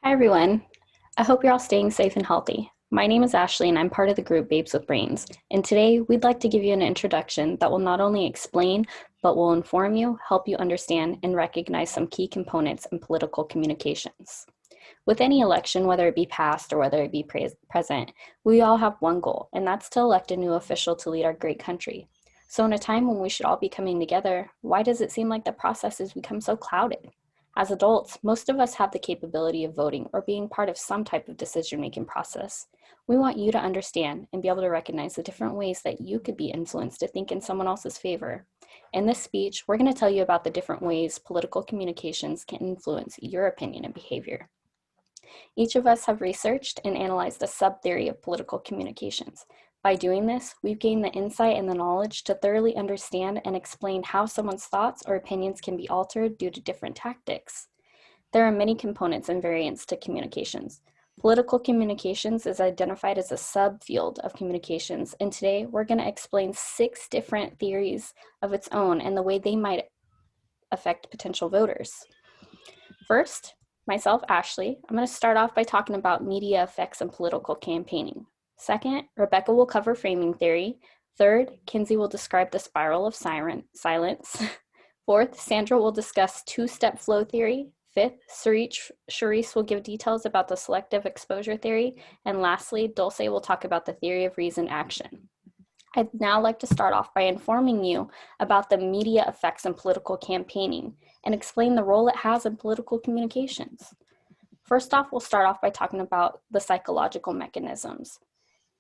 Hi, everyone. I hope you're all staying safe and healthy. My name is Ashley, and I'm part of the group Babes with Brains. And today, we'd like to give you an introduction that will not only explain, but will inform you, help you understand, and recognize some key components in political communications. With any election, whether it be past or whether it be present, we all have one goal, and that's to elect a new official to lead our great country. So, in a time when we should all be coming together, why does it seem like the process has become so clouded? As adults, most of us have the capability of voting or being part of some type of decision-making process. We want you to understand and be able to recognize the different ways that you could be influenced to think in someone else's favor. In this speech, we're going to tell you about the different ways political communications can influence your opinion and behavior. Each of us have researched and analyzed a sub-theory of political communications. By doing this, we've gained the insight and the knowledge to thoroughly understand and explain how someone's thoughts or opinions can be altered due to different tactics. There are many components and variants to communications. Political communications is identified as a subfield of communications, and today we're going to explain 6 different theories of its own and the way they might affect potential voters. First, myself, Ashley, I'm going to start off by talking about media effects and political campaigning. Second, Rebecca will cover framing theory. Third, Kinsey will describe the spiral of silence. Fourth, Sandra will discuss two-step flow theory. Fifth, Charisse will give details about the selective exposure theory. And lastly, Dulce will talk about the theory of reason action. I'd now like to start off by informing you about the media effects in political campaigning and explain the role it has in political communications. First off, we'll start off by talking about the psychological mechanisms.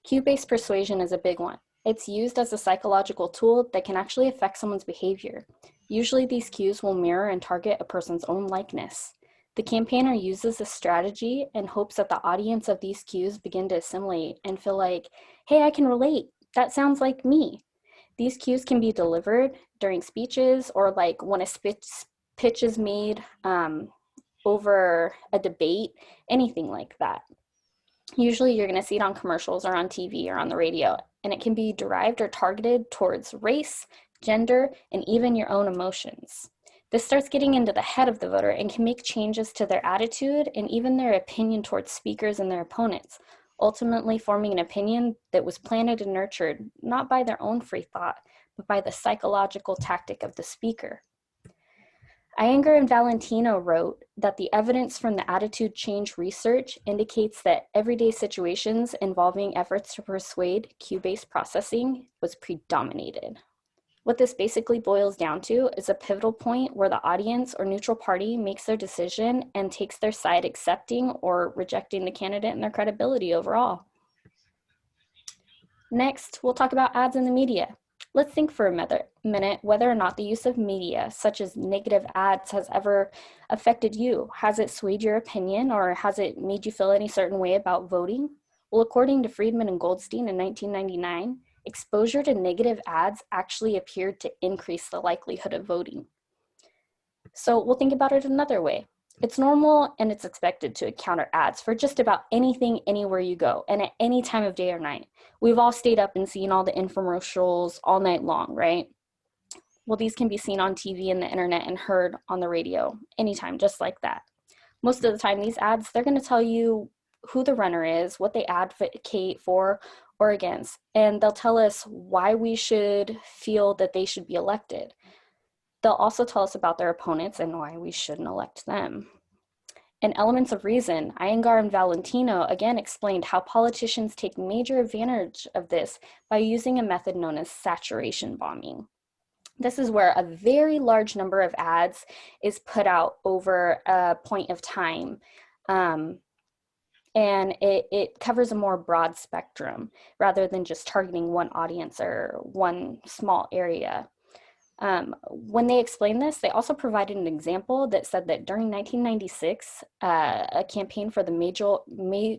Cue-based persuasion is a big one. It's used as a psychological tool that can actually affect someone's behavior. Usually these cues will mirror and target a person's own likeness. The campaigner uses this strategy and hopes that the audience of these cues begin to assimilate and feel like, hey, I can relate. That sounds like me. These cues can be delivered during speeches or like when a pitch is made over a debate, anything like that. Usually you're going to see it on commercials or on TV or on the radio, and it can be derived or targeted towards race, gender, and even your own emotions. This starts getting into the head of the voter and can make changes to their attitude and even their opinion towards speakers and their opponents, ultimately forming an opinion that was planted and nurtured not by their own free thought, but by the psychological tactic of the speaker. Iyengar and Valentino wrote that the evidence from the attitude change research indicates that everyday situations involving efforts to persuade cue-based processing was predominated. What this basically boils down to is a pivotal point where the audience or neutral party makes their decision and takes their side, accepting or rejecting the candidate and their credibility overall. Next, we'll talk about ads in the media. Let's think for a minute whether or not the use of media, such as negative ads, has ever affected you. Has it swayed your opinion, or has it made you feel any certain way about voting? Well, according to Friedman and Goldstein in 1999, exposure to negative ads actually appeared to increase the likelihood of voting. So we'll think about it another way. It's normal and it's expected to encounter ads for just about anything, anywhere you go, and at any time of day or night. We've all stayed up and seen all the infomercials all night long, right? Well, these can be seen on TV and the internet and heard on the radio anytime, just like that. Most of the time, these ads, they're going to tell you who the runner is, what they advocate for or against, and they'll tell us why we should feel that they should be elected. They'll also tell us about their opponents and why we shouldn't elect them. In Elements of Reason, Iyengar and Valentino again explained how politicians take major advantage of this by using a method known as saturation bombing. This is where a very large number of ads is put out over a point of time. And it covers a more broad spectrum rather than just targeting one audience or one small area. When they explained this, they also provided an example that said that during 1996, a campaign for the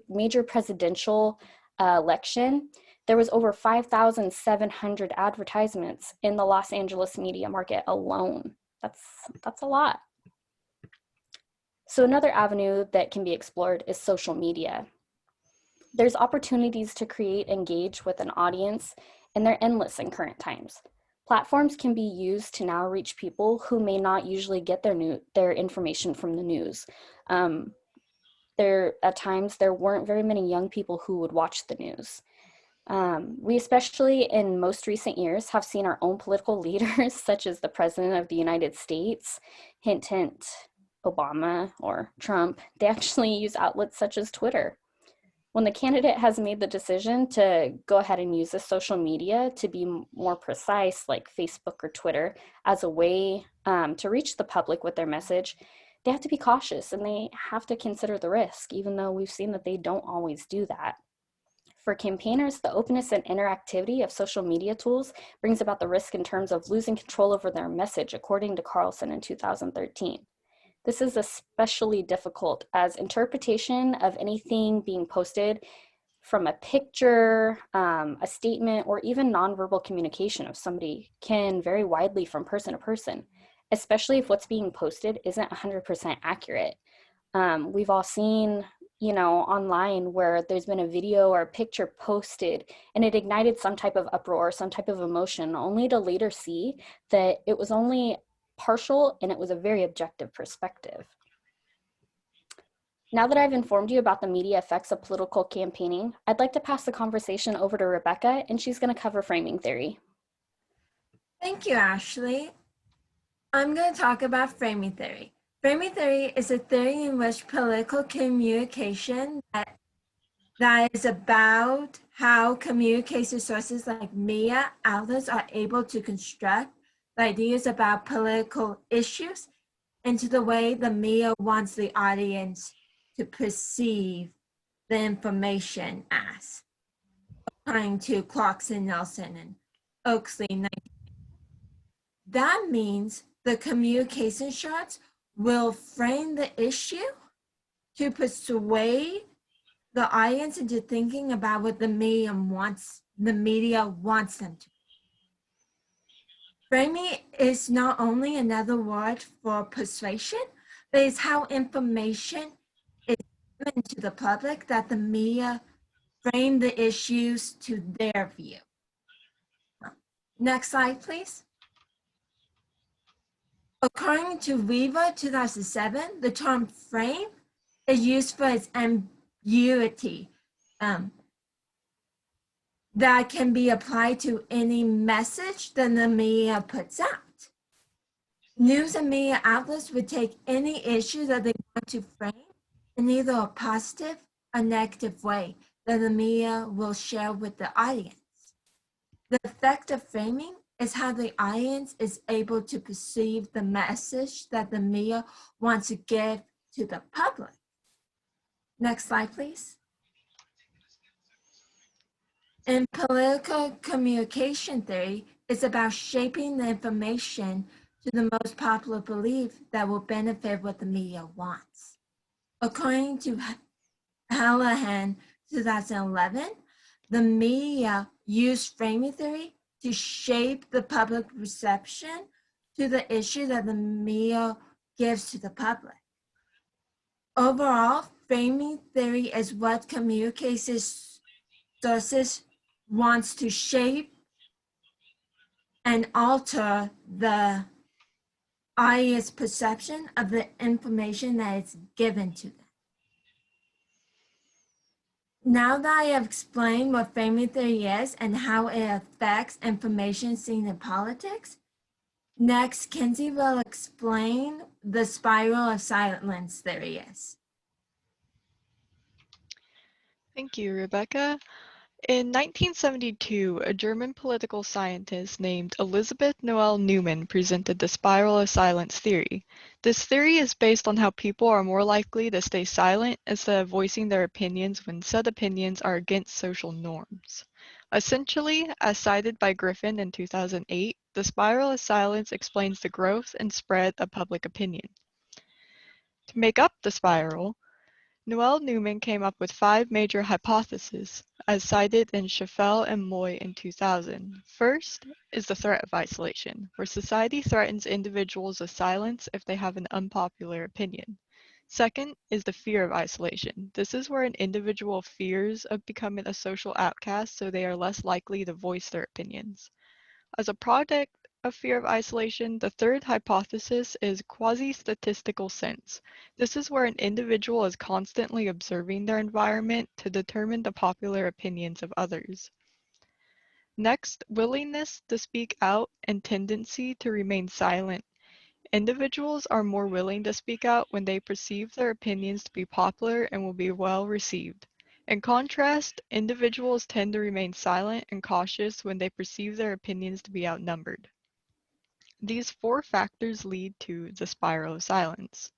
major presidential election, there was over 5,700 advertisements in the Los Angeles media market alone. That's a lot. So another avenue that can be explored is social media. There's opportunities to create and engage with an audience, and they're endless in current times. Platforms can be used to now reach people who may not usually get their information from the news. at times there weren't very many young people who would watch the news. We especially in most recent years have seen our own political leaders, such as the President of the United States, hint, hint, Obama or Trump, they actually use outlets such as Twitter. When the candidate has made the decision to go ahead and use the social media to be more precise, like Facebook or Twitter, as a way to reach the public with their message, they have to be cautious and they have to consider the risk, even though we've seen that they don't always do that. For campaigners, the openness and interactivity of social media tools brings about the risk in terms of losing control over their message, according to Carlson in 2013. This is especially difficult as interpretation of anything being posted from a picture, a statement, or even nonverbal communication of somebody can vary widely from person to person, especially if what's being posted isn't 100% accurate. We've all seen, online where there's been a video or a picture posted and it ignited some type of uproar, some type of emotion, only to later see that it was only partial and it was a very objective perspective. Now that I've informed you about the media effects of political campaigning, I'd like to pass the conversation over to Rebecca, and she's going to cover framing theory. Thank you, Ashley. I'm going to talk about framing theory. Framing theory is a theory in which political communication that is about how communication sources like media outlets are able to construct the ideas about political issues into the way the media wants the audience to perceive the information as, according to Clarkson, Nelson, and Oaksley. That means the communication shots will frame the issue to persuade the audience into thinking about what the media wants them to. Framing is not only another word for persuasion, but it's how information is given to the public that the media frame the issues to their view. Next slide, please. According to Weaver 2007, the term frame is used for its ambiguity that can be applied to any message that the media puts out. News and media outlets would take any issue that they want to frame in either a positive or negative way that the media will share with the audience. The effect of framing is how the audience is able to perceive the message that the media wants to give to the public. Next slide, please. In political communication theory, it's about shaping the information to the most popular belief that will benefit what the media wants. According to Hallahan 2011, the media used framing theory to shape the public reception to the issue that the media gives to the public. Overall, framing theory is what communication sources wants to shape and alter the audience perception of the information that is given to them. Now that I have explained what framing theory is and how it affects information seen in politics, next, Kinsey will explain the spiral of silence theory is. Thank you, Rebecca. In 1972, a German political scientist named Elisabeth Noelle Neumann presented the spiral of silence theory. This theory is based on how people are more likely to stay silent instead of voicing their opinions when said opinions are against social norms. Essentially, as cited by Griffin in 2008, the spiral of silence explains the growth and spread of public opinion. To make up the spiral, Noelle Neumann came up with 5 major hypotheses, as cited in Schaffel and Moy in 2000. First is the threat of isolation, where society threatens individuals with silence if they have an unpopular opinion. Second is the fear of isolation. This is where an individual fears of becoming a social outcast, so they are less likely to voice their opinions. As a product of fear of isolation, the third hypothesis is quasi-statistical sense. This is where an individual is constantly observing their environment to determine the popular opinions of others. Next, willingness to speak out and tendency to remain silent. Individuals are more willing to speak out when they perceive their opinions to be popular and will be well received. In contrast, individuals tend to remain silent and cautious when they perceive their opinions to be outnumbered. These four factors lead to the spiral of silence.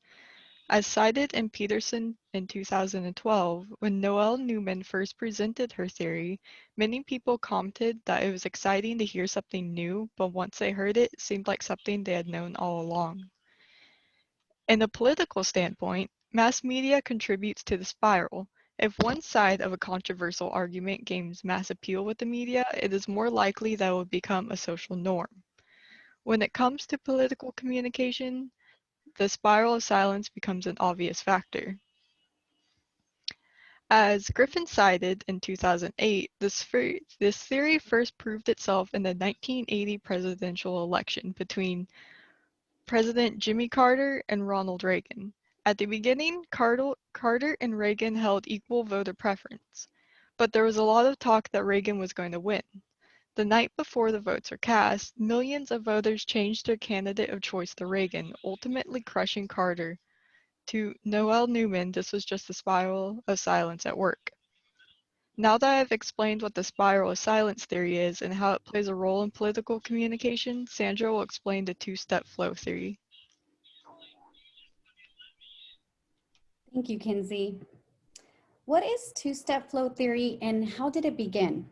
As cited in Peterson in 2012, when Noelle Newman first presented her theory, many people commented that it was exciting to hear something new, but once they heard it, it seemed like something they had known all along. In a political standpoint, mass media contributes to the spiral. If one side of a controversial argument gains mass appeal with the media, it is more likely that it will become a social norm. When it comes to political communication, the spiral of silence becomes an obvious factor. As Griffin cited in 2008, this theory first proved itself in the 1980 presidential election between President Jimmy Carter and Ronald Reagan. At the beginning, Carter and Reagan held equal voter preference, but there was a lot of talk that Reagan was going to win. The night before the votes were cast, millions of voters changed their candidate of choice to Reagan, ultimately crushing Carter. To Noelle Newman, this was just a spiral of silence at work. Now that I've explained what the spiral of silence theory is and how it plays a role in political communication, Sandra will explain the two-step flow theory. Thank you, Kinsey. What is two-step flow theory and how did it begin?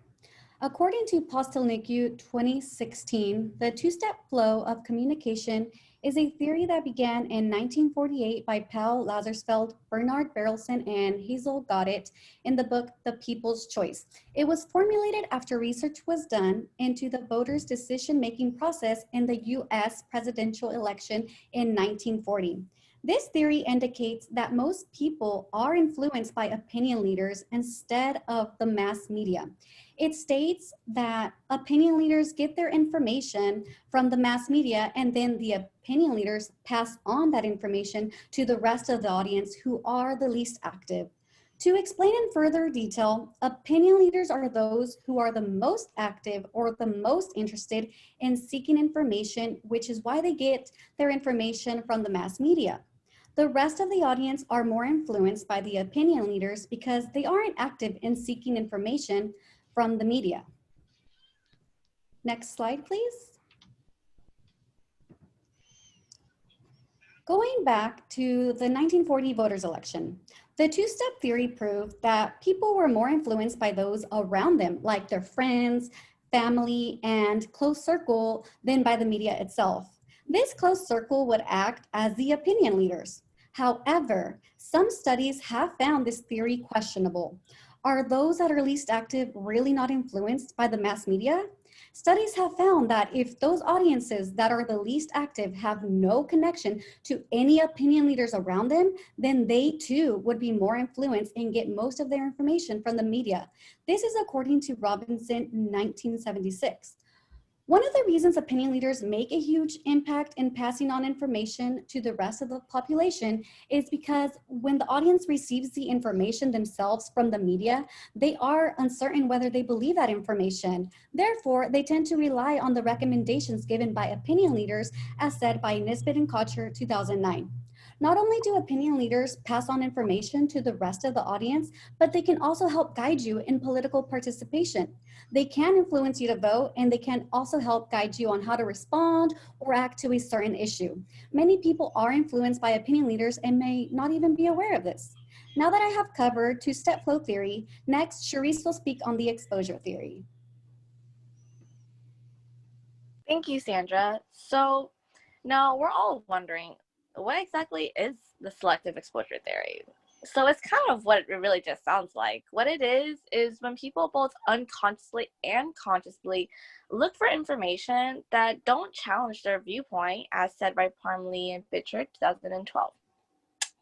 According to Postelniku 2016, the two-step flow of communication is a theory that began in 1948 by Paul Lazarsfeld, Bernard Berelson, and Hazel Goddett in the book The People's Choice. It was formulated after research was done into the voters' decision-making process in the US presidential election in 1940. This theory indicates that most people are influenced by opinion leaders instead of the mass media. It states that opinion leaders get their information from the mass media and then the opinion leaders pass on that information to the rest of the audience who are the least active. To explain in further detail, opinion leaders are those who are the most active or the most interested in seeking information, which is why they get their information from the mass media. The rest of the audience are more influenced by the opinion leaders because they aren't active in seeking information from the media. Next slide, please. Going back to the 1940 voters election, the two-step theory proved that people were more influenced by those around them, like their friends, family, and close circle than by the media itself. This close circle would act as the opinion leaders. However, some studies have found this theory questionable. Are those that are least active really not influenced by the mass media? Studies have found that if those audiences that are the least active have no connection to any opinion leaders around them, then they too would be more influenced and get most of their information from the media. This is according to Robinson in 1976. One of the reasons opinion leaders make a huge impact in passing on information to the rest of the population is because when the audience receives the information themselves from the media, they are uncertain whether they believe that information. Therefore, they tend to rely on the recommendations given by opinion leaders, as said by Nisbet and Kocher, 2009. Not only do opinion leaders pass on information to the rest of the audience, but they can also help guide you in political participation. They can influence you to vote, and they can also help guide you on how to respond or act to a certain issue. Many people are influenced by opinion leaders and may not even be aware of this. Now that I have covered two-step flow theory, next, Charisse will speak on the exposure theory. Thank you, Sandra. So now we're all wondering, what exactly is the selective exposure theory? So it's kind of what it really just sounds like. What it is when people both unconsciously and consciously look for information that don't challenge their viewpoint, as said by Parmley and Bitcher, 2012.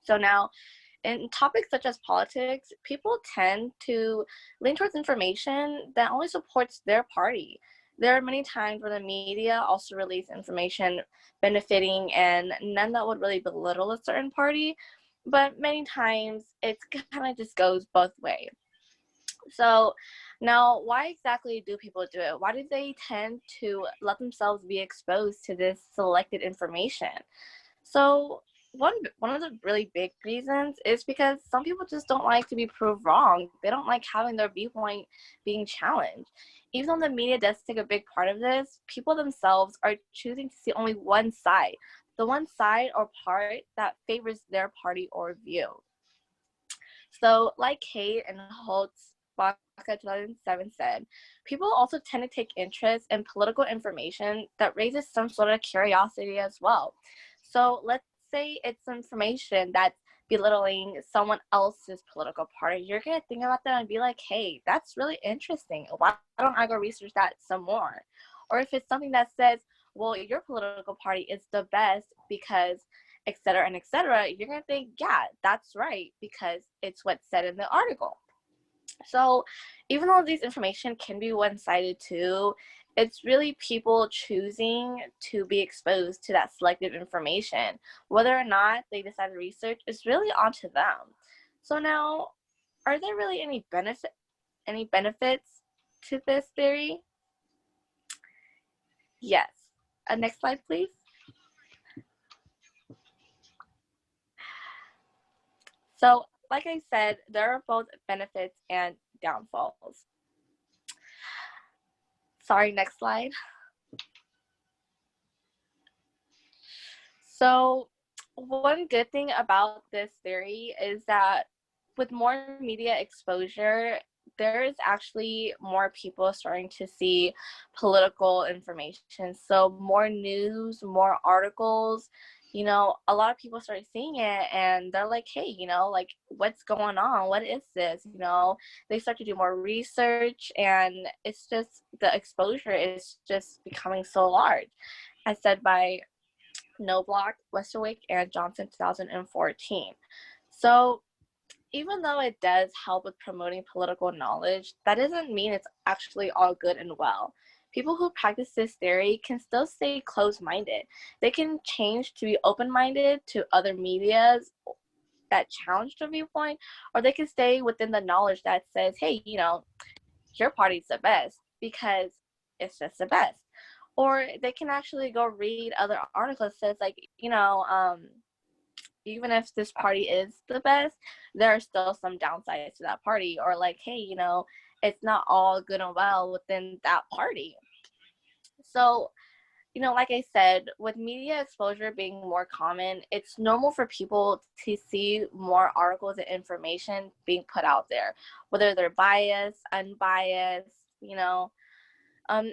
So now, in topics such as politics, people tend to lean towards information that only supports their party. There are many times where the media also release information benefiting and none that would really belittle a certain party, but many times it's kind of just goes both ways. So now, why exactly do people do it? Why do they tend to let themselves be exposed to this selected information? So one of the really big reasons is because some people just don't like to be proved wrong. They don't like having their viewpoint being challenged. Even though the media does take a big part of this, people themselves are choosing to see only one side, the one side or part that favors their party or view. So, like Kate and Holtz Baca 2007 said, people also tend to take interest in political information that raises some sort of curiosity as well. So, let's say it's information that's belittling someone else's political party. You're going to think about that and be like, hey, that's really interesting. Why don't I go research that some more? Or if it's something that says, well, your political party is the best because et cetera, and et cetera, you're going to think, yeah, that's right, because it's what's said in the article. So even though these information can be one-sided too, it's really people choosing to be exposed to that selective information. Whether or not they decide to research is really on to them. So now, are there really any benefits to this theory? Yes. Next slide, please. So, like I said, there are both benefits and downfalls. Sorry, next slide. So, one good thing about this theory is that with more media exposure, there's actually more people starting to see political information. So, more news, more articles, a lot of people start seeing it and they're like, hey, like, what's going on? What is this? They start to do more research and it's just the exposure is just becoming so large, as said by Knobloch, Westerwick, and Johnson 2014. So even though it does help with promoting political knowledge, that doesn't mean it's actually all good and well. People who practice this theory can still stay closed-minded. They can change to be open-minded to other medias that challenge their viewpoint, or they can stay within the knowledge that says, hey, your party's the best because it's just the best. Or they can actually go read other articles that says, like, even if this party is the best, there are still some downsides to that party. Or like, hey, it's not all good and well within that party. So, like I said, with media exposure being more common, it's normal for people to see more articles and information being put out there, whether they're biased, unbiased,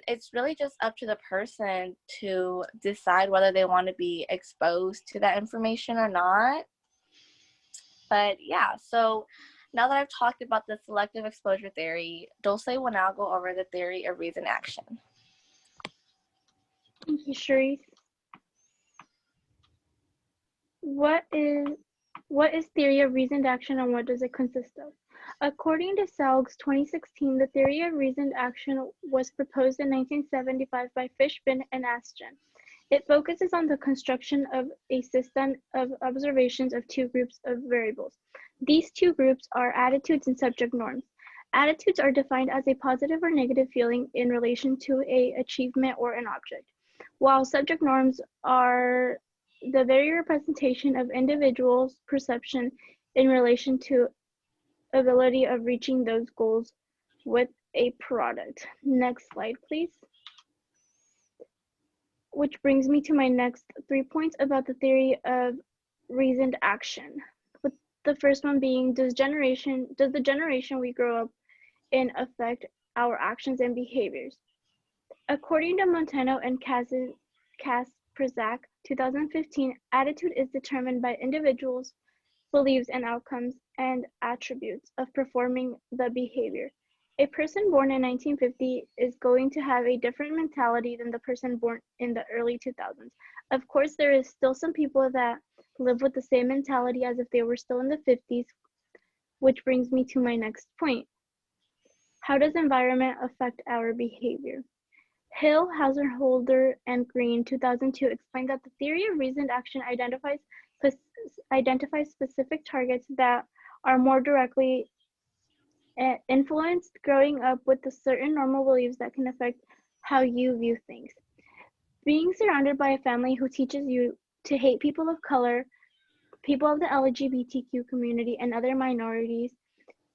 it's really just up to the person to decide whether they want to be exposed to that information or not. But yeah, so now that I've talked about the selective exposure theory, Dulce will now go over the theory of reasoned action. Thank you, Sharice. What is theory of reasoned action and what does it consist of? According to Selgs 2016, the theory of reasoned action was proposed in 1975 by Fishbin and Astgen. It focuses on the construction of a system of observations of two groups of variables. These two groups are attitudes and subject norms. Attitudes are defined as a positive or negative feeling in relation to an achievement or an object, while subject norms are the very representation of individuals' perception in relation to ability of reaching those goals with a product. Next slide, please. Which brings me to my next 3 points about the theory of reasoned action. With the first one being, does the generation we grow up in affect our actions and behaviors? According to Montano and Kasperzak, 2015, attitude is determined by individuals' beliefs and outcomes and attributes of performing the behavior. A person born in 1950 is going to have a different mentality than the person born in the early 2000s. Of course, there is still some people that live with the same mentality as if they were still in the 50s, which brings me to my next point. How does environment affect our behavior? Hill, Hauserholder, and Green, 2002, explained that the theory of reasoned action identifies specific targets that are more directly influenced growing up with a certain normal beliefs that can affect how you view things. Being surrounded by a family who teaches you to hate people of color, people of the LGBTQ community, and other minorities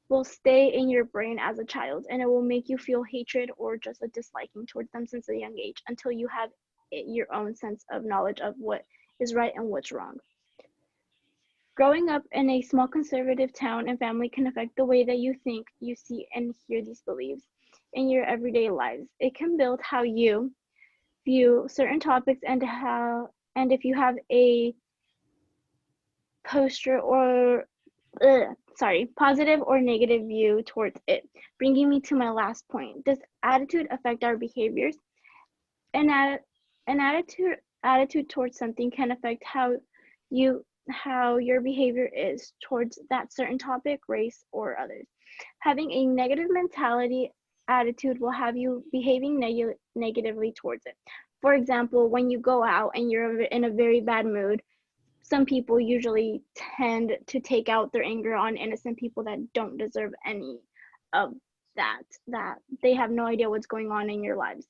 will stay in your brain as a child, and it will make you feel hatred or just a disliking towards them since a young age until you have your own sense of knowledge of what is right and what's wrong. Growing up in a small conservative town and family can affect the way that you think, you see, and hear these beliefs in your everyday lives. It can build how you view certain topics and if you have a positive or negative view towards it. Bringing me to my last point. Does attitude affect our behaviors? An attitude towards something can affect how your behavior is towards that certain topic, race, or others. Having a negative mentality attitude will have you behaving negatively towards it. For example, when you go out and you're in a very bad mood, some people usually tend to take out their anger on innocent people that don't deserve any of that they have no idea what's going on in your lives.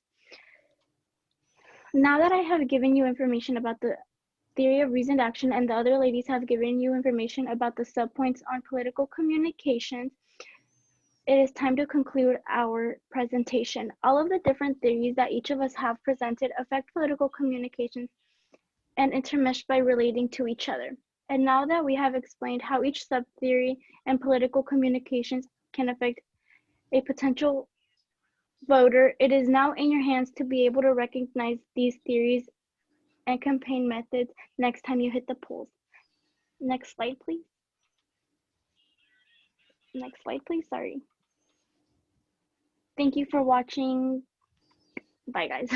Now that I have given you information about the theory of reasoned action and the other ladies have given you information about the subpoints on political communications, it is time to conclude our presentation. All of the different theories that each of us have presented affect political communications and intermesh by relating to each other. And now that we have explained how each sub-theory and political communications can affect a potential voter, it is now in your hands to be able to recognize these theories and campaign methods next time you hit the polls. Next slide, please. Next slide, please. Sorry. Thank you for watching. Bye, guys.